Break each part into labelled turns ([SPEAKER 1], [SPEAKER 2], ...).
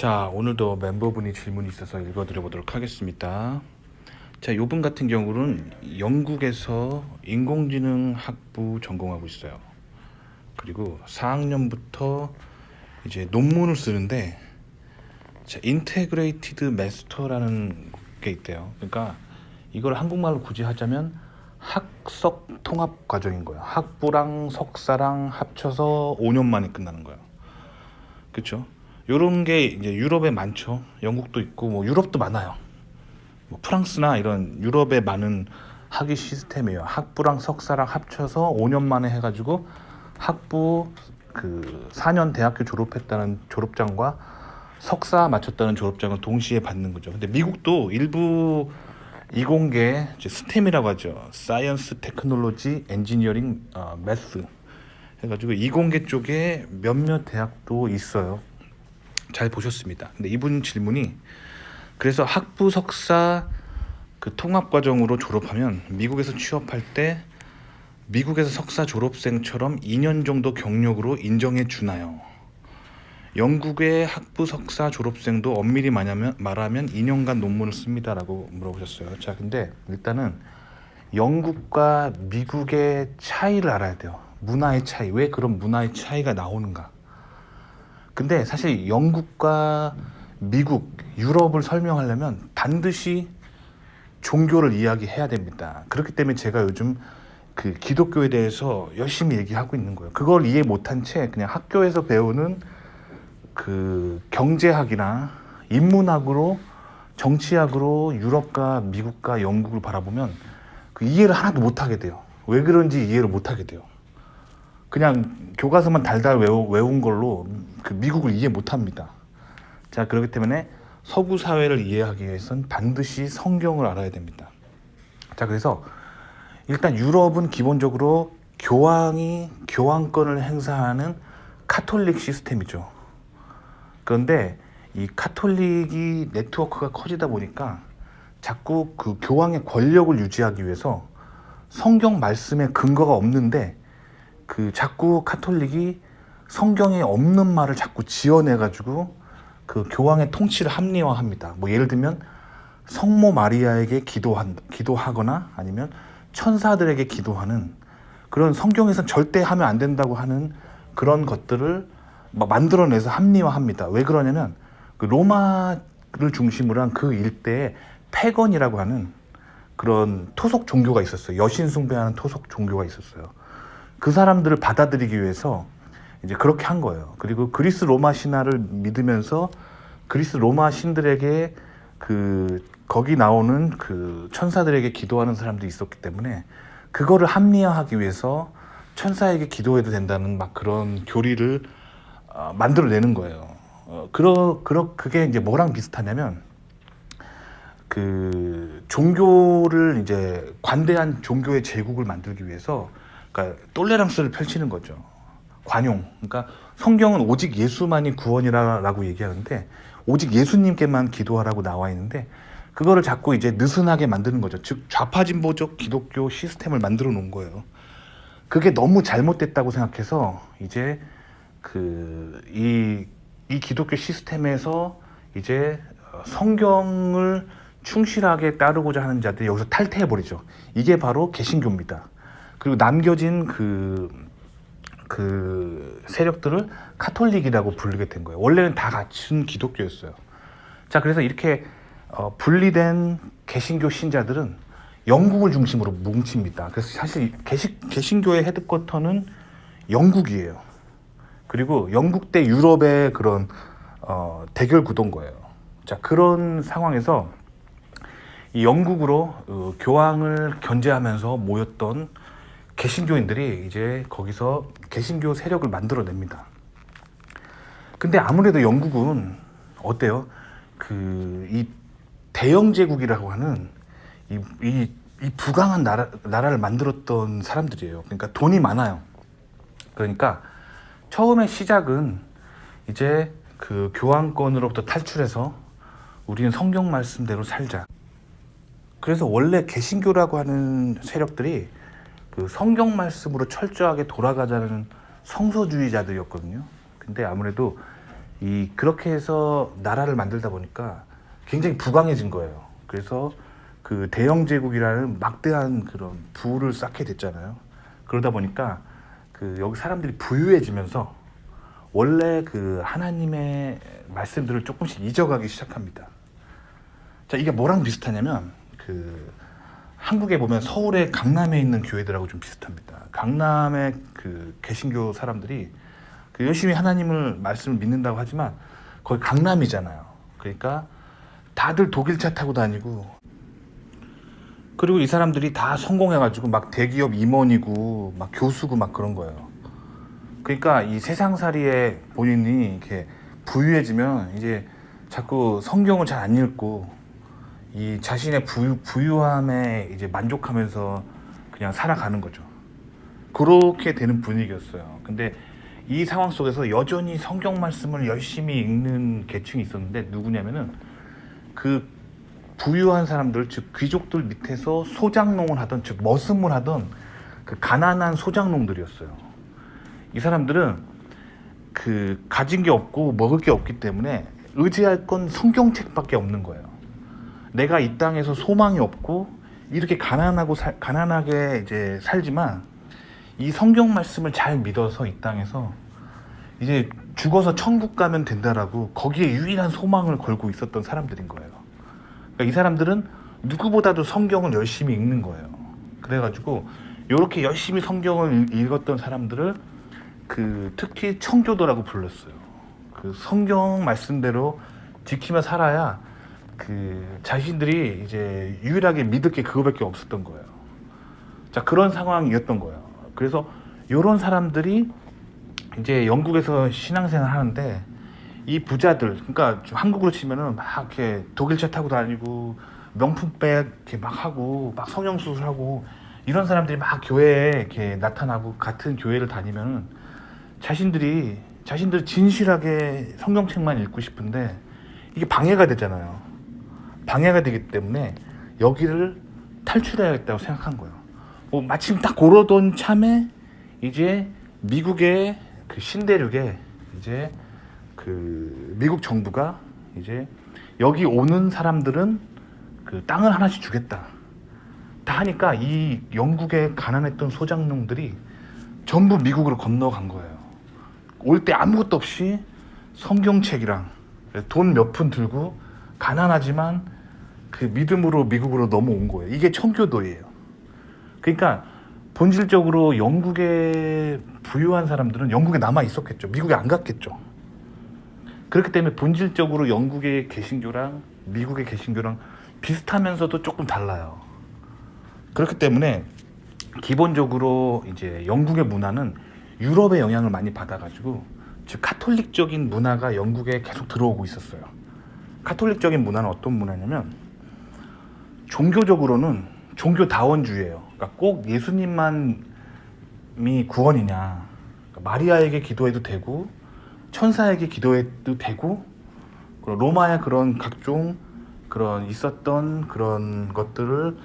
[SPEAKER 1] 자, 오늘도 멤버분이 질문이 있어서 읽어드려 보도록 하겠습니다. 자, 요분 같은 경우는 영국에서 인공지능 학부 전공하고 있어요. 그리고 4학년부터 이제 논문을 쓰는데, 자, 인테그레이티드 마스터라는 게 있대요. 그러니까 이걸 한국말로 굳이 하자면 학석 통합 과정인 거예요. 학부랑 석사랑 합쳐서 5년 만에 끝나는 거예요. 그렇죠? 요런 게 이제 유럽에 많죠. 영국도 있고 뭐 유럽도 많아요. 뭐 프랑스나 이런 유럽에 많은 학위 시스템이에요. 학부랑 석사랑 합쳐서 5년 만에 해가지고 학부 그 4년 대학교 졸업했다는 졸업장과 석사 마쳤다는 졸업장을 동시에 받는 거죠. 근데 미국도 일부 이공계 스템이라고 하죠. 사이언스, 테크놀로지, 엔지니어링, 매스 해가지고 이공계 쪽에 몇몇 대학도 있어요. 잘 보셨습니다. 근데 이분 질문이, 그래서 학부 석사 그 통합 과정으로 졸업하면 미국에서 취업할 때 미국에서 석사 졸업생처럼 2년 정도 경력으로 인정해 주나요? 영국의 학부 석사 졸업생도 엄밀히 말하면 2년간 논문을 씁니다라고 물어보셨어요. 자, 근데 일단은 영국과 미국의 차이를 알아야 돼요. 문화의 차이. 왜 그런 문화의 차이가 나오는가? 근데 사실 영국과 미국, 유럽을 설명하려면 반드시 종교를 이야기해야 됩니다. 그렇기 때문에 제가 요즘 그 기독교에 대해서 열심히 얘기하고 있는 거예요. 그걸 이해 못한 채 그냥 학교에서 배우는 그 경제학이나 인문학으로, 정치학으로 유럽과 미국과 영국을 바라보면 그 이해를 하나도 못하게 돼요. 왜 그런지 이해를 못하게 돼요. 그냥 교과서만 달달 외운 걸로 그 미국을 이해 못합니다. 자, 그렇기 때문에 서구 사회를 이해하기 위해서는 반드시 성경을 알아야 됩니다. 자, 그래서 일단 유럽은 기본적으로 교황이 교황권을 행사하는 카톨릭 시스템이죠. 그런데 이 카톨릭이 네트워크가 커지다 보니까 자꾸 그 교황의 권력을 유지하기 위해서 성경 말씀에 근거가 없는데 그 자꾸 카톨릭이 성경에 없는 말을 자꾸 지어내가지고 그 교황의 통치를 합리화합니다. 뭐 예를 들면 성모 마리아에게 기도하거나 아니면 천사들에게 기도하는 그런 성경에선 절대 하면 안 된다고 하는 그런 것들을 막 만들어내서 합리화합니다. 왜 그러냐면 그 로마를 중심으로 한 그 일대에 패건이라고 하는 그런 토속 종교가 있었어요. 여신 숭배하는 토속 종교가 있었어요. 그 사람들을 받아들이기 위해서 이제 그렇게 한 거예요. 그리고 그리스 로마 신화를 믿으면서 그리스 로마 신들에게 그 거기 나오는 그 천사들에게 기도하는 사람들이 있었기 때문에 그거를 합리화하기 위해서 천사에게 기도해도 된다는 막 그런 교리를 만들어내는 거예요. 그게 이제 뭐랑 비슷하냐면 그 종교를 이제 관대한 종교의 제국을 만들기 위해서 그러니까 똘레랑스를 펼치는 거죠. 관용. 그러니까 성경은 오직 예수만이 구원이라고 얘기하는데 오직 예수님께만 기도하라고 나와 있는데 그거를 자꾸 이제 느슨하게 만드는 거죠. 즉 좌파진보적 기독교 시스템을 만들어 놓은 거예요. 그게 너무 잘못됐다고 생각해서 이제 이 기독교 시스템에서 이제 성경을 충실하게 따르고자 하는 자들이 여기서 탈퇴해 버리죠. 이게 바로 개신교입니다. 그리고 남겨진 그 세력들을 카톨릭이라고 부르게 된 거예요. 원래는 다 같은 기독교였어요. 자, 그래서 이렇게 분리된 개신교 신자들은 영국을 중심으로 뭉칩니다. 그래서 사실 개신교의 헤드쿼터는 영국이에요. 그리고 영국 대 유럽의 그런 대결 구도인 거예요. 자, 그런 상황에서 이 영국으로 교황을 견제하면서 모였던 개신교인들이 이제 거기서 개신교 세력을 만들어냅니다. 근데 아무래도 영국은 어때요? 이 대영 제국이라고 하는 이 부강한 나라를 만들었던 사람들이에요. 그러니까 돈이 많아요. 그러니까 처음에 시작은 이제 그 교황권으로부터 탈출해서 우리는 성경 말씀대로 살자. 그래서 원래 개신교라고 하는 세력들이 그 성경 말씀으로 철저하게 돌아가자는 성서주의자들이었거든요. 근데 아무래도 그렇게 해서 나라를 만들다 보니까 굉장히 부강해진 거예요. 그래서 그 대영 제국이라는 막대한 그런 부를 쌓게 됐잖아요. 그러다 보니까 그 여기 사람들이 부유해지면서 원래 그 하나님의 말씀들을 조금씩 잊어가기 시작합니다. 자, 이게 뭐랑 비슷하냐면 그 한국에 보면 서울의 강남에 있는 교회들하고 좀 비슷합니다. 강남의 그 개신교 사람들이 그 열심히 하나님을 말씀을 믿는다고 하지만 거기 강남이잖아요. 그러니까 다들 독일차 타고 다니고, 그리고 이 사람들이 다 성공해가지고 막 대기업 임원이고 막 교수고 막 그런 거예요. 그러니까 이 세상살이에 본인이 이렇게 부유해지면 이제 자꾸 성경을 잘 안 읽고 이 자신의 부유함에 이제 만족하면서 그냥 살아가는 거죠. 그렇게 되는 분위기였어요. 근데 이 상황 속에서 여전히 성경 말씀을 열심히 읽는 계층이 있었는데, 누구냐면은 그 부유한 사람들, 즉 귀족들 밑에서 소장농을 하던, 즉 머슴을 하던 그 가난한 소장농들이었어요. 이 사람들은 그 가진 게 없고 먹을 게 없기 때문에 의지할 건 성경책밖에 없는 거예요. 내가 이 땅에서 소망이 없고 이렇게 가난하게 이제 살지만 이 성경 말씀을 잘 믿어서 이 땅에서 이제 죽어서 천국 가면 된다라고 거기에 유일한 소망을 걸고 있었던 사람들인 거예요. 그러니까 이 사람들은 누구보다도 성경을 열심히 읽는 거예요. 그래가지고 이렇게 열심히 성경을 읽었던 사람들을 그 특히 청교도라고 불렀어요. 그 성경 말씀대로 지키며 살아야 그 자신들이 이제 유일하게 믿을 게 그거밖에 없었던 거예요. 자, 그런 상황이었던 거예요. 그래서 이런 사람들이 이제 영국에서 신앙생활 하는데, 이 부자들, 그러니까 좀 한국으로 치면은 막 이렇게 독일차 타고 다니고 명품백 이렇게 막 하고 막 성형수술하고 이런 사람들이 막 교회에 이렇게 나타나고 같은 교회를 다니면은 자신들 진실하게 성경책만 읽고 싶은데 이게 방해가 되잖아요. 방해가 되기 때문에 여기를 탈출해야겠다고 생각한 거예요. 마침 딱 그러던 참에 이제 미국의 그 신대륙에 이제 그 미국 정부가 이제 여기 오는 사람들은 그 땅을 하나씩 주겠다 다 하니까 이 영국에 가난했던 소장농들이 전부 미국으로 건너간 거예요. 올 때 아무것도 없이 성경책이랑 돈 몇 푼 들고 가난하지만 그 믿음으로 미국으로 넘어온 거예요. 이게 청교도예요. 그러니까 본질적으로 영국의 부유한 사람들은 영국에 남아 있었겠죠. 미국에 안 갔겠죠. 그렇기 때문에 본질적으로 영국의 개신교랑 미국의 개신교랑 비슷하면서도 조금 달라요. 그렇기 때문에 기본적으로 이제 영국의 문화는 유럽의 영향을 많이 받아가지고, 즉 카톨릭적인 문화가 영국에 계속 들어오고 있었어요. 카톨릭적인 문화는 어떤 문화냐면 종교적으로는 종교다원주의예요. 그러니까 꼭 예수님만이 구원이냐, 그러니까 마리아에게 기도해도 되고 천사에게 기도해도 되고 로마의 그런 각종 그런 있었던 그런 것들을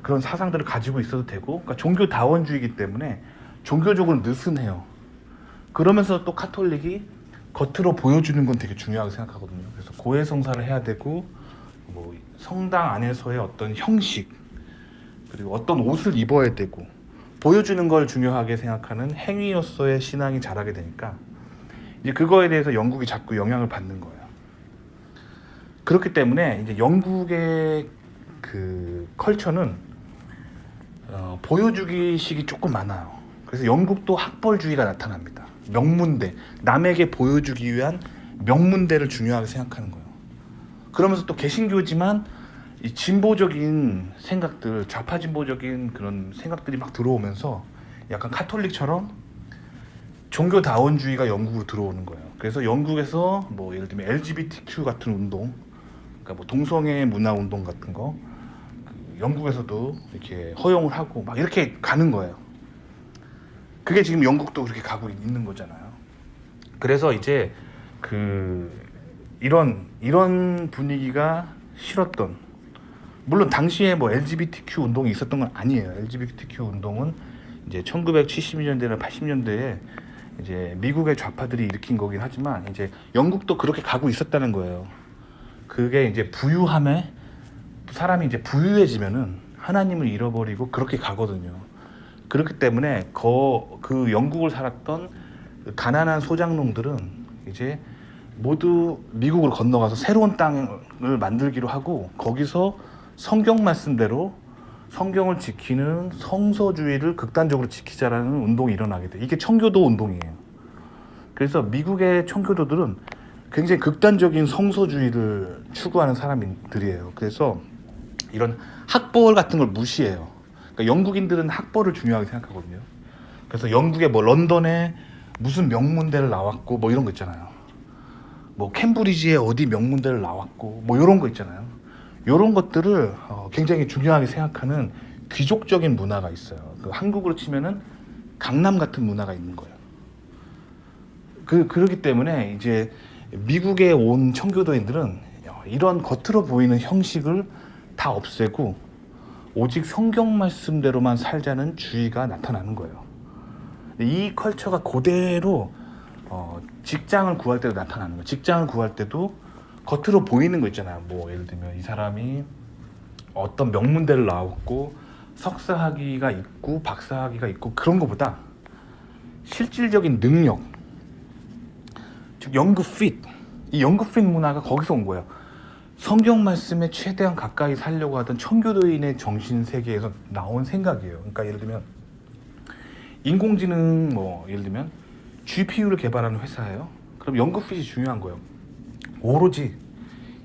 [SPEAKER 1] 그런 사상들을 가지고 있어도 되고, 그러니까 종교다원주의이기 때문에 종교적으로 느슨해요. 그러면서 또 카톨릭이 겉으로 보여주는 건 되게 중요하게 생각하거든요. 그래서 고해성사를 해야 되고, 뭐 성당 안에서의 어떤 형식, 그리고 어떤 옷을 입어야 되고, 보여주는 걸 중요하게 생각하는 행위로서의 신앙이 자라게 되니까 이제 그거에 대해서 영국이 자꾸 영향을 받는 거예요. 그렇기 때문에 이제 영국의 그 컬처는 보여주기식이 조금 많아요. 그래서 영국도 학벌주의가 나타납니다. 명문대, 남에게 보여주기 위한 명문대를 중요하게 생각하는 거예요. 그러면서 또 개신교지만 이 진보적인 생각들, 좌파 진보적인 그런 생각들이 막 들어오면서 약간 카톨릭처럼 종교다원주의가 영국으로 들어오는 거예요. 그래서 영국에서 뭐 예를 들면 LGBTQ 같은 운동, 그러니까 뭐 동성애 문화 운동 같은 거 영국에서도 이렇게 허용을 하고 막 이렇게 가는 거예요. 그게 지금 영국도 그렇게 가고 있는 거잖아요. 그래서 이제 그 이런 분위기가 싫었던, 물론 당시에 뭐 LGBTQ 운동이 있었던 건 아니에요. LGBTQ 운동은 이제 1970년대나 80년대에 이제 미국의 좌파들이 일으킨 거긴 하지만 이제 영국도 그렇게 가고 있었다는 거예요. 그게 이제 부유함에 사람이 이제 부유해지면은 하나님을 잃어버리고 그렇게 가거든요. 그렇기 때문에 그 영국을 살았던 가난한 소장농들은 이제 모두 미국으로 건너가서 새로운 땅을 만들기로 하고 거기서 성경 말씀대로 성경을 지키는 성서주의를 극단적으로 지키자라는 운동이 일어나게 돼. 이게 청교도 운동이에요. 그래서 미국의 청교도들은 굉장히 극단적인 성서주의를 추구하는 사람들이에요. 그래서 이런 학벌 같은 걸 무시해요. 그러니까 영국인들은 학벌을 중요하게 생각하거든요. 그래서 영국의 뭐 런던에 무슨 명문대를 나왔고 뭐 이런 거 있잖아요. 뭐 캠브리지에 어디 명문대를 나왔고 뭐 이런 거 있잖아요. 이런 것들을 굉장히 중요하게 생각하는 귀족적인 문화가 있어요. 그 한국으로 치면은 강남 같은 문화가 있는 거예요. 그렇기 때문에 이제 미국에 온 청교도인들은 이런 겉으로 보이는 형식을 다 없애고 오직 성경 말씀대로만 살자는 주의가 나타나는 거예요. 이 컬처가 그대로 직장을 구할 때도 나타나는 거예요. 직장을 구할 때도 겉으로 보이는 거 있잖아요. 뭐 예를 들면 이 사람이 어떤 명문대를 나왔고 석사학위가 있고 박사학위가 있고 그런 거보다 실질적인 능력, 즉 영국 핏, 이 영국 핏 문화가 거기서 온 거예요. 성경 말씀에 최대한 가까이 살려고 하던 청교도인의 정신 세계에서 나온 생각이에요. 그러니까 예를 들면 인공지능 뭐 예를 들면 GPU를 개발하는 회사예요. 그럼 영국 핏이 중요한 거예요. 오로지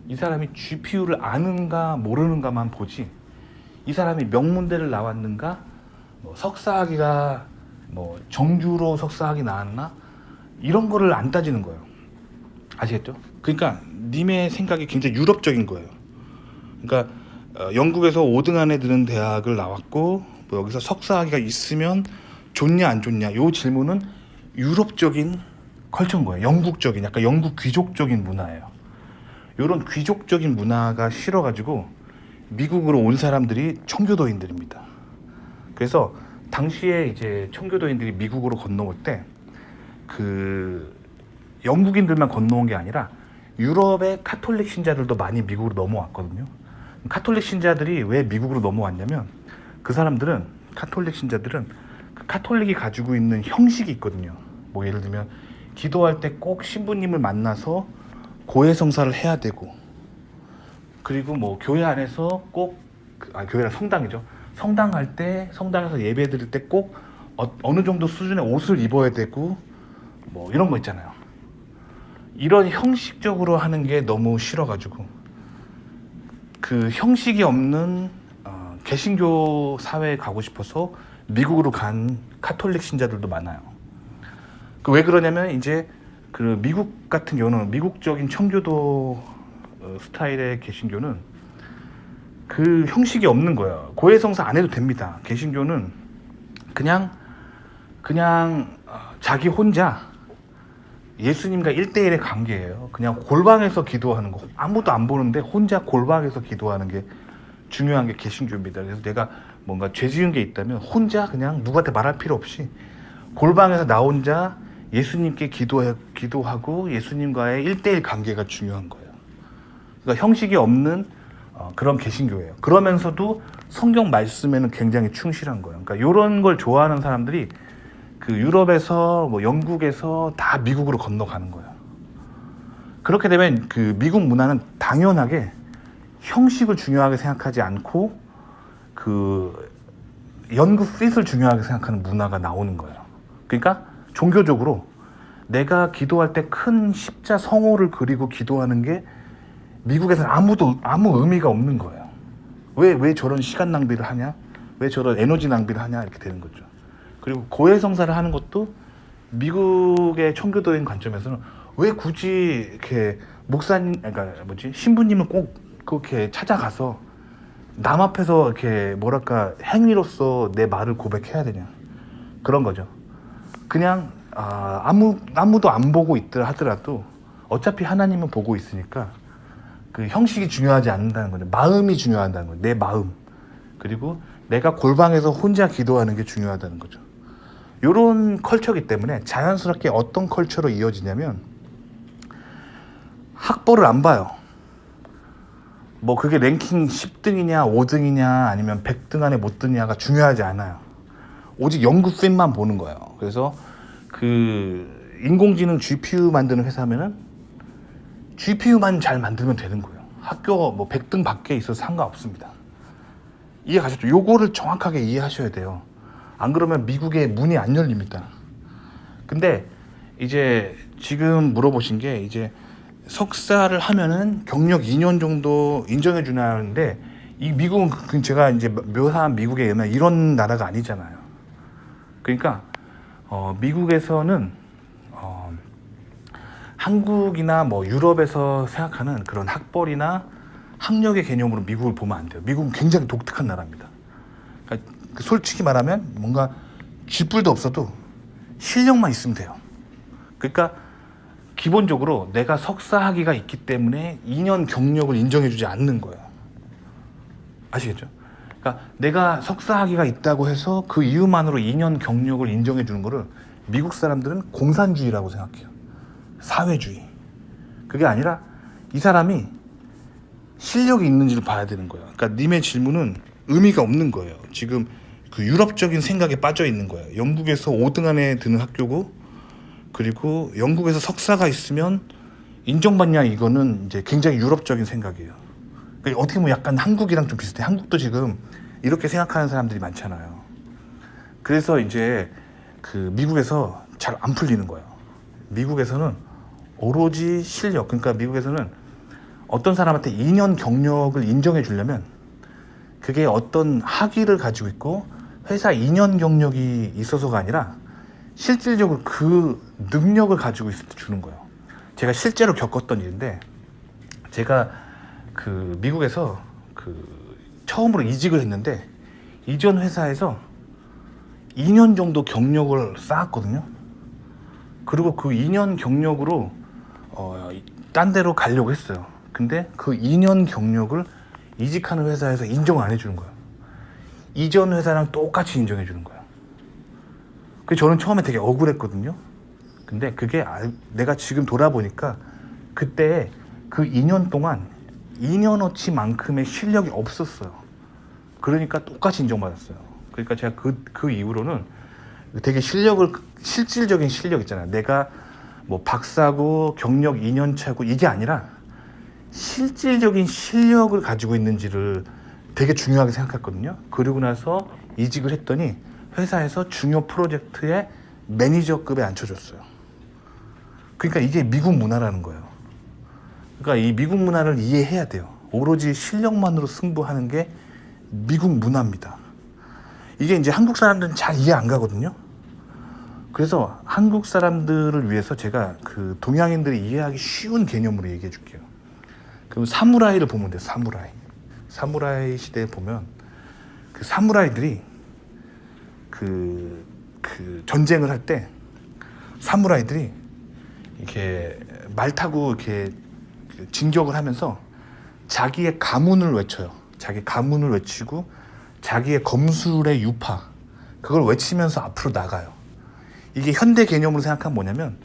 [SPEAKER 1] 이 사람이 GPU를 아는가 모르는가만 보지 이 사람이 명문대를 나왔는가 뭐 석사학위가 뭐 정규로 석사학위 나왔나 이런 거를 안 따지는 거예요. 아시겠죠? 그러니까 님의 생각이 굉장히 유럽적인 거예요. 그러니까 영국에서 5등 안에 드는 대학을 나왔고 뭐 여기서 석사학위가 있으면 좋냐 안 좋냐 요 질문은 유럽적인 컬처인 거예요. 영국적인 약간 영국 귀족적인 문화예요. 이런 귀족적인 문화가 싫어가지고 미국으로 온 사람들이 청교도인들입니다. 그래서 당시에 이제 청교도인들이 미국으로 건너올 때 그 영국인들만 건너온 게 아니라 유럽의 카톨릭 신자들도 많이 미국으로 넘어왔거든요. 카톨릭 신자들이 왜 미국으로 넘어왔냐면 그 사람들은 카톨릭 신자들은 그 카톨릭이 가지고 있는 형식이 있거든요. 뭐 예를 들면 기도할 때 꼭 신부님을 만나서 고해성사를 해야 되고 그리고 뭐 교회 안에서 꼭 교회라 성당이죠. 성당 갈 때 성당에서 예배 드릴 때 꼭 어느 정도 수준의 옷을 입어야 되고 뭐 이런 거 있잖아요. 이런 형식적으로 하는 게 너무 싫어가지고 그 형식이 없는 개신교 사회에 가고 싶어서 미국으로 간 카톨릭 신자들도 많아요. 그 왜 그러냐면 이제 그 미국 같은 경우는 미국적인 청교도 스타일의 개신교는 그 형식이 없는 거예요. 고해성사 안 해도 됩니다. 개신교는 그냥 자기 혼자 예수님과 1대1의 관계예요. 그냥 골방에서 기도하는 거. 아무도 안 보는데 혼자 골방에서 기도하는 게 중요한 게 개신교입니다. 그래서 내가 뭔가 죄 지은 게 있다면 혼자 그냥 누구한테 말할 필요 없이 골방에서 나 혼자 예수님께 기도하고 예수님과의 1대1 관계가 중요한 거예요. 그러니까 형식이 없는 그런 개신교예요. 그러면서도 성경 말씀에는 굉장히 충실한 거예요. 그러니까 이런 걸 좋아하는 사람들이 그 유럽에서 뭐 영국에서 다 미국으로 건너가는 거예요. 그렇게 되면 그 미국 문화는 당연하게 형식을 중요하게 생각하지 않고 그 영국 핏을 중요하게 생각하는 문화가 나오는 거예요. 그러니까 종교적으로 내가 기도할 때 큰 십자 성호를 그리고 기도하는 게 미국에서는 아무 의미가 없는 거예요. 왜 저런 시간 낭비를 하냐? 왜 저런 에너지 낭비를 하냐? 이렇게 되는 거죠. 그리고 고해성사를 하는 것도 미국의 청교도인 관점에서는 왜 굳이 이렇게 목사님, 그러니까 신부님을 꼭 그렇게 찾아가서 남 앞에서 이렇게 뭐랄까 행위로서 내 말을 고백해야 되냐? 그런 거죠. 그냥 아무도 안 보고 있더라 하더라도 어차피 하나님은 보고 있으니까 그 형식이 중요하지 않는다는 거죠. 마음이 중요하다는 거죠. 내 마음. 그리고 내가 골방에서 혼자 기도하는 게 중요하다는 거죠. 요런 컬처이기 때문에 자연스럽게 어떤 컬처로 이어지냐면 학벌을 안 봐요. 뭐 그게 랭킹 10등이냐 5등이냐 아니면 100등 안에 못 드냐가 중요하지 않아요. 오직 연구쌤만 보는 거예요. 그래서 그 인공지능 GPU 만드는 회사면은 GPU만 잘 만들면 되는 거예요. 학교 뭐 100등 밖에 있어서 상관없습니다. 이해 가셨죠? 요거를 정확하게 이해하셔야 돼요. 안 그러면 미국의 문이 안 열립니다. 근데 이제 지금 물어보신 게 이제 석사를 하면은 경력 2년 정도 인정해 주나는데 이 미국은 제가 이제 묘사한 미국에 의하면 이런 나라가 아니잖아요. 그러니까 미국에서는 한국이나 뭐 유럽에서 생각하는 그런 학벌이나 학력의 개념으로 미국을 보면 안 돼요. 미국은 굉장히 독특한 나라입니다. 그러니까 솔직히 말하면 뭔가 쥐뿔도 없어도 실력만 있으면 돼요. 그러니까 기본적으로 내가 석사학위가 있기 때문에 2년 경력을 인정해주지 않는 거예요. 아시겠죠? 그러니까 내가 석사학위가 있다고 해서 그 이유만으로 2년 경력을 인정해주는 거를 미국 사람들은 공산주의라고 생각해요. 사회주의. 그게 아니라 이 사람이 실력이 있는지를 봐야 되는 거예요. 그러니까 님의 질문은 의미가 없는 거예요. 지금 그 유럽적인 생각에 빠져 있는 거예요. 영국에서 5등 안에 드는 학교고, 그리고 영국에서 석사가 있으면 인정받냐, 이거는 이제 굉장히 유럽적인 생각이에요. 그러니까 어떻게 보면 약간 한국이랑 좀 비슷해. 한국도 지금 이렇게 생각하는 사람들이 많잖아요. 그래서 이제 그 미국에서 잘 안 풀리는 거예요. 미국에서는 오로지 실력, 그러니까 미국에서는 어떤 사람한테 2년 경력을 인정해 주려면 그게 어떤 학위를 가지고 있고 회사 2년 경력이 있어서가 아니라 실질적으로 그 능력을 가지고 있을 때 주는 거예요. 제가 실제로 겪었던 일인데, 제가 그 미국에서 그 처음으로 이직을 했는데 이전 회사에서 2년 정도 경력을 쌓았거든요. 그리고 그 2년 경력으로 딴 데로 가려고 했어요. 근데 그 2년 경력을 이직하는 회사에서 인정 안 해주는 거예요. 이전 회사랑 똑같이 인정해 주는 거예요. 그래서 저는 처음에 되게 억울했거든요. 근데 그게 내가 지금 돌아보니까 그때 그 2년 동안 2년어치만큼의 실력이 없었어요. 그러니까 똑같이 인정받았어요. 그러니까 제가 그 이후로는 되게 실질적인 실력 있잖아요. 내가 뭐 박사고 경력 2년 차고 이게 아니라 실질적인 실력을 가지고 있는지를 되게 중요하게 생각했거든요. 그러고 나서 이직을 했더니 회사에서 중요 프로젝트에 매니저급에 앉혀줬어요. 그러니까 이게 미국 문화라는 거예요. 그러니까 이 미국 문화를 이해해야 돼요. 오로지 실력만으로 승부하는 게 미국 문화입니다. 이게 이제 한국 사람들은 잘 이해 안 가거든요. 그래서 한국 사람들을 위해서 제가 그 동양인들이 이해하기 쉬운 개념으로 얘기해 줄게요. 그럼 사무라이를 보면 돼요. 사무라이 시대에 보면 그 사무라이들이 그 전쟁을 할 때 사무라이들이 이렇게 말 타고 이렇게 진격을 하면서 자기의 가문을 외쳐요. 자기 가문을 외치고 자기의 검술의 유파, 그걸 외치면서 앞으로 나가요. 이게 현대 개념으로 생각하면 뭐냐면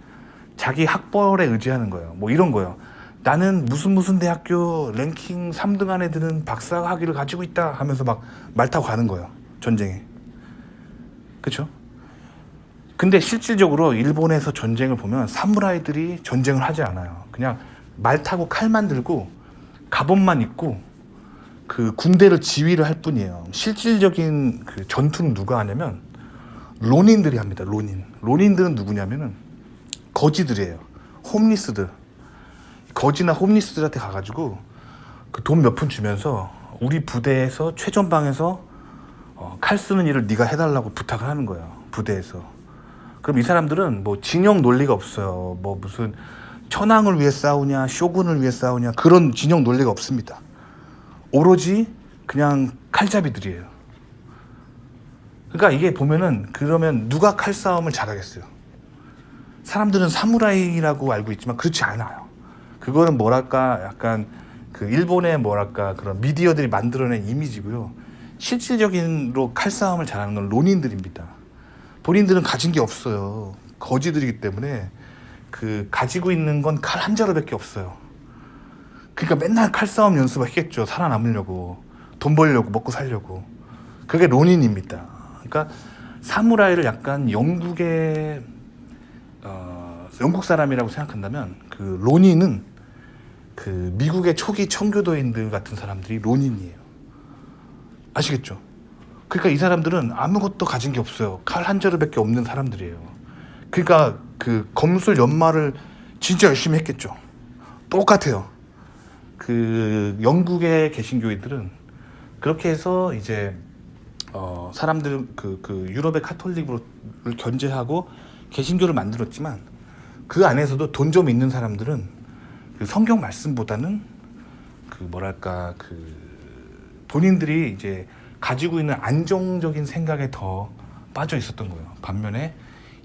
[SPEAKER 1] 자기 학벌에 의지하는 거예요. 뭐 이런 거예요. 나는 무슨 대학교 랭킹 3등 안에 드는 박사 학위를 가지고 있다 하면서 막 말 타고 가는 거예요. 전쟁에. 그렇죠? 근데 실질적으로 일본에서 전쟁을 보면 사무라이들이 전쟁을 하지 않아요. 그냥 말 타고 칼만 들고 갑옷만 입고 그 군대를 지휘를 할 뿐이에요. 실질적인 그 전투는 누가 하냐면 론인들이 합니다. 론인들은 누구냐면은 거지들이에요. 홈리스들. 거지나 홈리스들한테 가가지고 그 돈 몇 푼 주면서 우리 부대에서 최전방에서 칼 쓰는 일을 네가 해달라고 부탁을 하는 거예요. 부대에서. 그럼 이 사람들은 뭐 진영 논리가 없어요. 뭐 무슨 천황을 위해 싸우냐, 쇼군을 위해 싸우냐, 그런 진영 논리가 없습니다. 오로지 그냥 칼잡이들이에요. 그러니까 이게 보면은, 그러면 누가 칼싸움을 잘하겠어요? 사람들은 사무라이라고 알고 있지만 그렇지 않아요. 그거는 뭐랄까 약간 그 일본의 뭐랄까 그런 미디어들이 만들어낸 이미지고요. 실질적인로 칼싸움을 잘하는 건 론인들입니다. 본인들은 가진 게 없어요. 거지들이기 때문에 그 가지고 있는 건 칼 한 자루밖에 없어요. 그러니까 맨날 칼싸움 연습을 했겠죠. 살아남으려고, 돈 벌려고, 먹고 살려고. 그게 론인입니다. 그러니까 사무라이를 약간 영국의 영국 사람이라고 생각한다면 그 론인은 그 미국의 초기 청교도인들 같은 사람들이 론인이에요. 아시겠죠? 그러니까 이 사람들은 아무것도 가진 게 없어요. 칼 한 자루밖에 없는 사람들이에요. 그러니까 그 검술 연마를 진짜 열심히 했겠죠. 똑같아요. 그 영국의 개신교인들은 그렇게 해서 이제 사람들 그 유럽의 카톨릭을 견제하고 개신교를 만들었지만 그 안에서도 돈 좀 있는 사람들은 그 성경 말씀보다는 그 뭐랄까 그 본인들이 이제 가지고 있는 안정적인 생각에 더 빠져 있었던 거예요. 반면에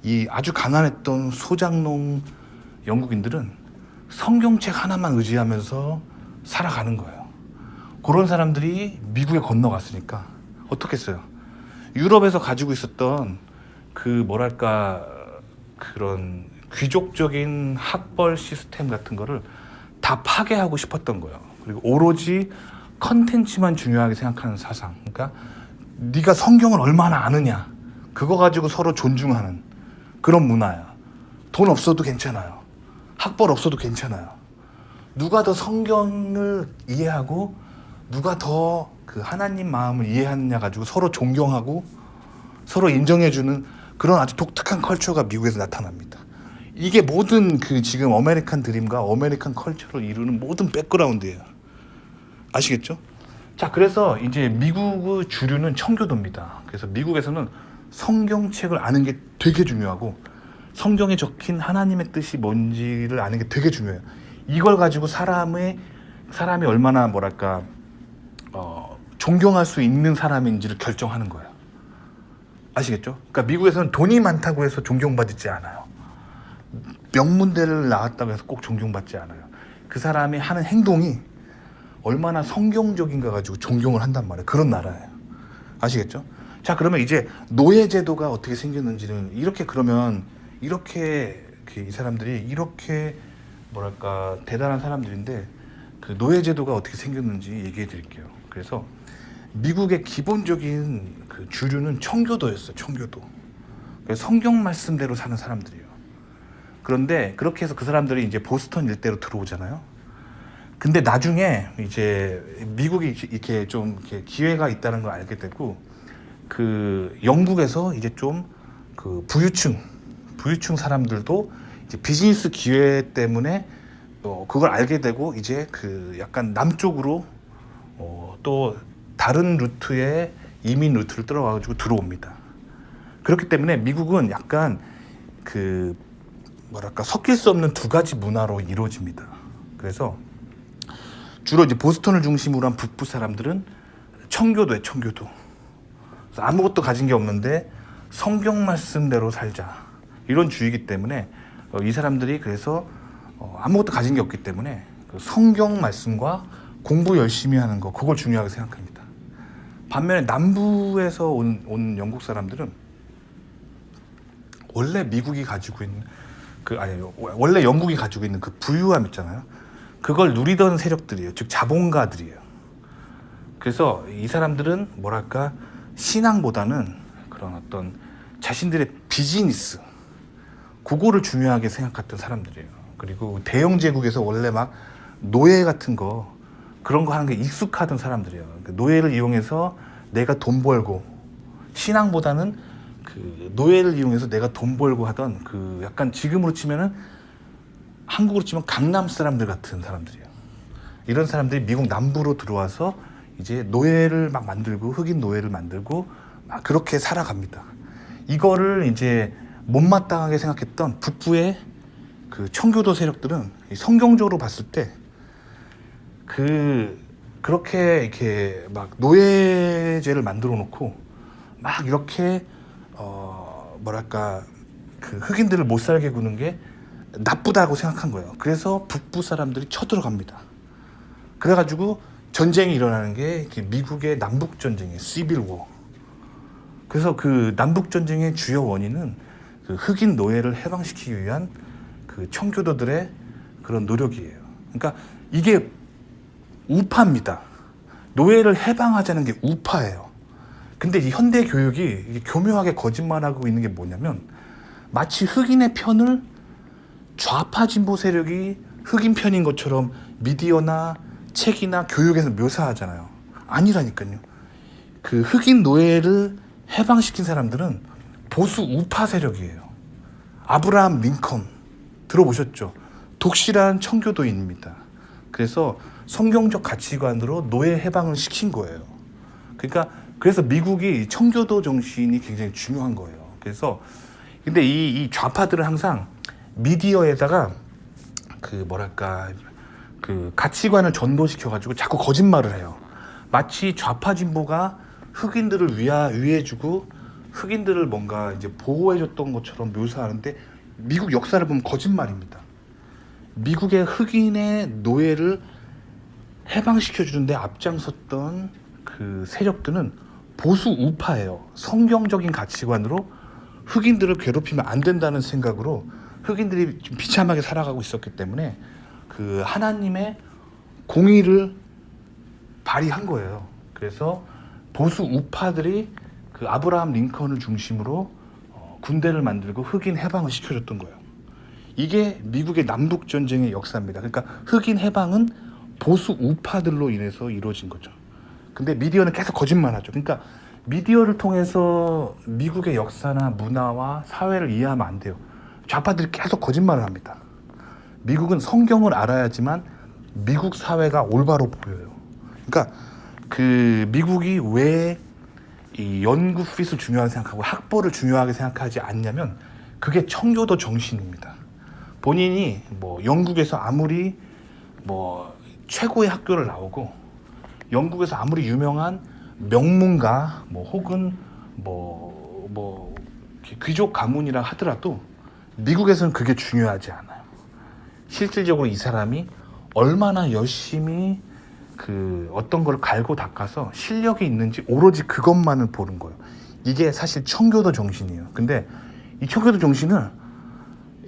[SPEAKER 1] 이 아주 가난했던 소장농 영국인들은 성경책 하나만 의지하면서 살아가는 거예요. 그런 사람들이 미국에 건너갔으니까 어떻게 했어요? 유럽에서 가지고 있었던 그 뭐랄까 그런 귀족적인 학벌 시스템 같은 거를 다 파괴하고 싶었던 거예요. 그리고 오로지 컨텐츠만 중요하게 생각하는 사상. 그러니까 네가 성경을 얼마나 아느냐 그거 가지고 서로 존중하는 그런 문화야. 돈 없어도 괜찮아요. 학벌 없어도 괜찮아요. 누가 더 성경을 이해하고 누가 더 그 하나님 마음을 이해하느냐 가지고 서로 존경하고 서로 인정해주는 그런 아주 독특한 컬처가 미국에서 나타납니다. 이게 모든 그 지금 아메리칸 드림과 아메리칸 컬처를 이루는 모든 백그라운드예요. 아시겠죠? 자, 그래서 이제 미국의 주류는 청교도입니다. 그래서 미국에서는 성경책을 아는 게 되게 중요하고 성경에 적힌 하나님의 뜻이 뭔지를 아는 게 되게 중요해요. 이걸 가지고 사람이 얼마나 뭐랄까 존경할 수 있는 사람인지를 결정하는 거예요. 아시겠죠? 그러니까 미국에서는 돈이 많다고 해서 존경받지 않아요. 명문대를 나왔다고 해서 꼭 존경받지 않아요. 그 사람이 하는 행동이 얼마나 성경적인가 가지고 존경을 한단 말이에요. 그런 나라예요. 아시겠죠? 자, 그러면 이제 노예제도가 어떻게 생겼는지는 이렇게 그러면 이렇게 이 사람들이 이렇게 뭐랄까 대단한 사람들인데 그 노예제도가 어떻게 생겼는지 얘기해 드릴게요. 그래서 미국의 기본적인 그 주류는 청교도였어요. 청교도. 그래서 성경 말씀대로 사는 사람들이에요. 그런데 그렇게 해서 그 사람들이 이제 보스턴 일대로 들어오잖아요. 근데 나중에 이제 미국이 이렇게 좀 이렇게 기회가 있다는 걸 알게 되고 그 영국에서 이제 좀 그 부유층 사람들도 이제 비즈니스 기회 때문에 그걸 알게 되고 이제 그 약간 남쪽으로 또 다른 루트의 이민 루트를 들어가지고 들어옵니다. 그렇기 때문에 미국은 약간 그 뭐랄까 섞일 수 없는 두 가지 문화로 이루어집니다. 그래서 주로 이제 보스턴을 중심으로 한 북부 사람들은 청교도예요, 청교도. 그래서 아무것도 가진 게 없는데 성경 말씀대로 살자 이런 주의이기 때문에 이 사람들이 그래서 아무것도 가진 게 없기 때문에 그 성경 말씀과 공부 열심히 하는 거 그걸 중요하게 생각합니다. 반면에 남부에서 온 영국 사람들은 원래 미국이 가지고 있는 원래 영국이 가지고 있는 그 부유함 있잖아요. 그걸 누리던 세력들이에요. 즉 자본가들이에요. 그래서 이 사람들은 뭐랄까 신앙보다는 그런 어떤 자신들의 비즈니스 그거를 중요하게 생각했던 사람들이에요. 그리고 대영 제국에서 원래 막 노예 같은 거 그런 거 하는 게 익숙하던 사람들이에요. 그 노예를 이용해서 내가 돈 벌고 신앙보다는 그 노예를 이용해서 내가 돈 벌고 하던 그 약간 지금으로 치면은 한국으로 치면 강남 사람들 같은 사람들이에요. 이런 사람들이 미국 남부로 들어와서 이제 노예를 막 만들고 흑인 노예를 만들고 막 그렇게 살아갑니다. 이거를 이제 못마땅하게 생각했던 북부의 그 청교도 세력들은 성경적으로 봤을 때 그렇게 이렇게 막 노예제를 만들어 놓고 막 이렇게 뭐랄까 그 흑인들을 못 살게 구는 게 나쁘다고 생각한 거예요. 그래서 북부 사람들이 쳐들어갑니다. 그래가지고 전쟁이 일어나는 게 미국의 남북 전쟁이에요. 시빌 워. 그래서 그 남북 전쟁의 주요 원인은 그 흑인 노예를 해방시키기 위한 그 청교도들의 그런 노력이에요. 그러니까 이게 우파입니다. 노예를 해방하자는 게 우파예요. 근데 이 현대 교육이 이게 교묘하게 거짓말하고 있는 게 뭐냐면 마치 흑인의 편을 좌파 진보 세력이 흑인 편인 것처럼 미디어나 책이나 교육에서 묘사하잖아요. 아니라니까요. 그 흑인 노예를 해방시킨 사람들은 보수 우파 세력이에요. 아브라함 링컨 들어보셨죠? 독실한 청교도인입니다. 그래서 성경적 가치관으로 노예 해방을 시킨 거예요. 그래서 미국이 청교도 정신이 굉장히 중요한 거예요. 그래서 근데 이 좌파들은 항상 미디어에다가 그 가치관을 전도시켜가지고 자꾸 거짓말을 해요. 마치 좌파 진보가 흑인들을 위해주고 흑인들을 뭔가 이제 보호해줬던 것처럼 묘사하는데 미국 역사를 보면 거짓말입니다. 미국의 흑인의 노예를 해방시켜주는데 앞장섰던 그 세력들은 보수 우파예요. 성경적인 가치관으로 흑인들을 괴롭히면 안 된다는 생각으로 흑인들이 좀 비참하게 살아가고 있었기 때문에 그 하나님의 공의를 발휘한 거예요. 그래서 보수 우파들이 그 아브라함 링컨을 중심으로 군대를 만들고 흑인 해방을 시켜줬던 거예요. 이게 미국의 남북 전쟁의 역사입니다. 그러니까 흑인 해방은 보수 우파들로 인해서 이루어진 거죠. 근데 미디어는 계속 거짓말하죠. 그러니까 미디어를 통해서 미국의 역사나 문화와 사회를 이해하면 안 돼요. 좌파들이 계속 거짓말을 합니다. 미국은 성경을 알아야지만 미국 사회가 올바로 보여요. 그러니까 그 미국이 왜 이 연구 핏을 중요하게 생각하고 학벌을 중요하게 생각하지 않냐면 그게 청교도 정신입니다. 본인이 뭐 영국에서 아무리 뭐 최고의 학교를 나오고 영국에서 아무리 유명한 명문가 뭐 혹은 뭐 귀족 가문이라 하더라도 미국에서는 그게 중요하지 않아요. 실질적으로 이 사람이 얼마나 열심히 그 어떤 걸 갈고 닦아서 실력이 있는지 오로지 그것만을 보는 거예요. 이게 사실 청교도 정신이에요. 근데 이 청교도 정신을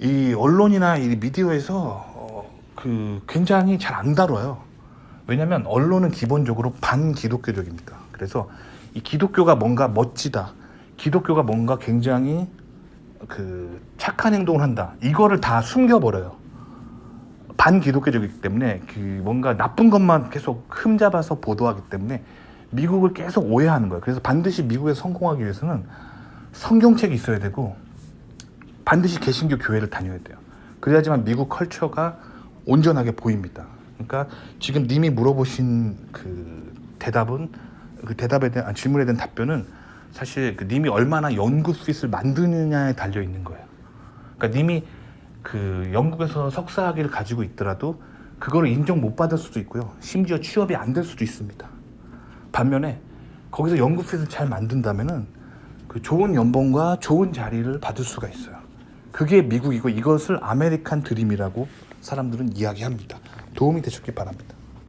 [SPEAKER 1] 이 언론이나 이 미디어에서 그 굉장히 잘 안 다뤄요. 왜냐하면 언론은 기본적으로 반기독교적입니다. 그래서 이 기독교가 뭔가 멋지다, 기독교가 뭔가 굉장히 그 착한 행동을 한다, 이거를 다 숨겨버려요. 반기독교적이기 때문에 그 뭔가 나쁜 것만 계속 흠잡아서 보도하기 때문에 미국을 계속 오해하는 거예요. 그래서 반드시 미국에서 성공하기 위해서는 성경책이 있어야 되고 반드시 개신교 교회를 다녀야 돼요. 그래야지만 미국 컬처가 온전하게 보입니다. 그러니까 지금 님이 물어보신 그 대답에 대한 질문에 대한 답변은 사실 그 님이 얼마나 연구핏을 만드느냐에 달려 있는 거예요. 그러니까 님이 그 영국에서 석사학위를 가지고 있더라도 그거를 인정 못 받을 수도 있고요. 심지어 취업이 안 될 수도 있습니다. 반면에 거기서 연구핏을 잘 만든다면은 그 좋은 연봉과 좋은 자리를 받을 수가 있어요. 그게 미국이고 이것을 아메리칸 드림이라고 사람들은 이야기합니다. 도움이 되셨길 바랍니다.